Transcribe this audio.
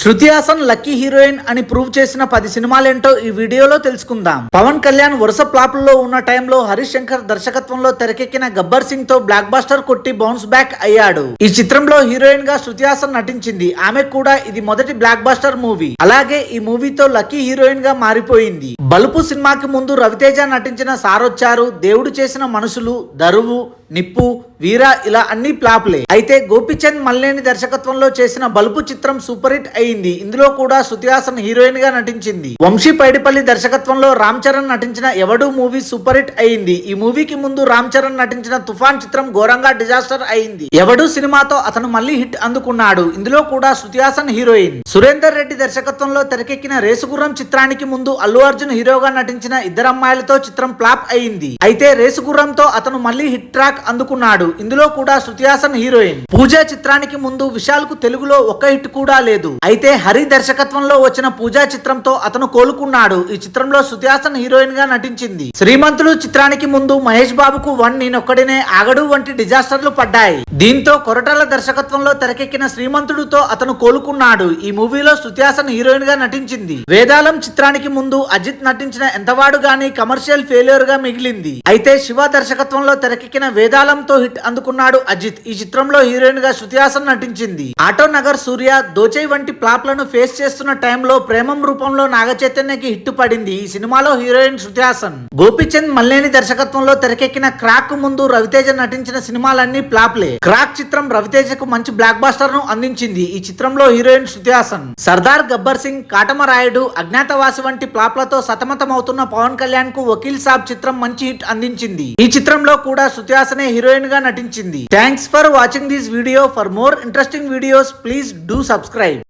Shruti Haasan lucky heroine అని prove చేసిన 10 సినిమాలేంటో ఈ వీడియోలో తెలుసుకుందాం. పవన్ కళ్యాణ్ వరుస ఫ్లాపుల్లో ఉన్న టైంలో హరీష్ శంకర్ దర్శకత్వంలో తెరకెక్కిన గబ్బర్ సింగ్ తో బ్లాక్ బస్టర్ కొట్టి బౌన్స్ బ్యాక్ అయ్యాడు. ఈ చిత్రంలో హీరోయిన్ గా శృతి హాసన్ నటించింది. ఆమె కూడా ఇది మొదటి బ్లాక్ బస్టర్ మూవీ. అలాగే ఈ మూవీతో లక్కీ హీరోయిన్ గా మారిపోయింది. బలుపు సినిమాకి ముందు రవితేజ నటించిన సారొచ్చారు, దేవుడు చేసిన మనుషులు, దరువు, నిప్పు, వీర ఇలా అన్ని ఫ్లాప్లే. అయితే గోపిచంద్ మల్లేని దర్శకత్వంలో చేసిన బలుపు చిత్రం సూపర్ హిట్ అయింది. ఇందులో కూడా శృతి హాసన్ హీరోయిన్ గా నటించింది. వంశీ పైడిపల్లి దర్శకత్వంలో రామ్ చరణ్ నటించిన ఎవడు మూవీ సూపర్ హిట్ అయింది. ఈ మూవీకి ముందు రామ్ చరణ్ నటించిన తుఫాన్ చిత్రం ఘోరంగా డిజాస్టర్ అయింది. ఎవడు సినిమాతో అతను మళ్ళీ హిట్ అందుకున్నాడు. ఇందులో కూడా శృతి హాసన్ హీరోయిన్. సురేందర్ రెడ్డి దర్శకత్వంలో తెరకెక్కిన రేసుగుర్రం చిత్రానికి ముందు అల్లు అర్జున్ హీరోగా నటించిన ఇద్దరమ్మాయిలతో చిత్రం ఫ్లాప్ అయింది. అయితే రేసుగుర్రంతో అతను మళ్ళీ హిట్ ట్రాక్ అందుకున్నాడు. ఇందులో కూడా శృతి హాసన్ హీరోయిన్. పూజా చిత్రానికి ముందు విశాల్ కు తెలుగులో ఒక్క హిట్ కూడా లేదు. అయితే హరి దర్శకత్వంలో వచ్చిన పూజా చిత్రంతో అతను కోలుకున్నాడు. ఈ చిత్రంలో శృతి హాసన్ హీరోయిన్ గా నటించింది. శ్రీమంతుడు చిత్రానికి ముందు మహేష్ బాబుకు వన్ నేనొక్కడినే, ఆగడు వంటి డిజాస్టర్లు పడ్డాయి. దీంతో కొరటాల దర్శకత్వంలో తెరకెక్కిన శ్రీమంతుడుతో అతను కోలుకున్నాడు. ఈ మూవీలో శృతి హాసన్ హీరోయిన్ గా నటించింది. వేదాలం చిత్రానికి ముందు అజిత్ నటించిన ఎంతవాడు గాని కమర్షియల్ ఫెయిల్యూర్ గా మిగిలింది. అయితే శివ దర్శకత్వంలో తెరకెక్కిన వేదాలంతో హిట్ అందుకున్నాడు అజిత్. ఈ చిత్రంలో హీరోయిన్ గా శృతి హాసన్ నటించింది. ఆటో నగర్ సూర్య, దోచై వంటి ఫ్లాప్లను ఫేస్ చేస్తున్న టైంలో ప్రేమం రూపంలో నాగ చైతన్యకి హిట్ పడింది. ఈ సినిమాలో హీరోయిన్ శృతి హాసన్. గోపిచంద్ మల్లేని దర్శకత్వంలో తెరకెక్కిన క్రాక్ ముందు రవితేజ నటించిన సినిమాలన్నీ ఫ్లాప్లే. క్రాక్ చిత్రం రవితేజకు మంచి బ్లాక్ బస్టర్ ను అందించింది. ఈ చిత్రంలో హీరోయిన్ శృతి హాసన్. సర్దార్ గబ్బర్ సింగ్, కాటమరాయుడు, అజ్ఞాతవాసి వంటి ఫ్లాప్లతో సతమతమవుతున్న పవన్ కళ్యాణ్ కు వకీల్ సాబ్ చిత్రం మంచి హిట్ అందించింది. ఈ చిత్రంలో కూడా శృతి హాసనే హీరోయిన్ గా నటించింది. Thanks for watching this video. For more interesting videos please do subscribe.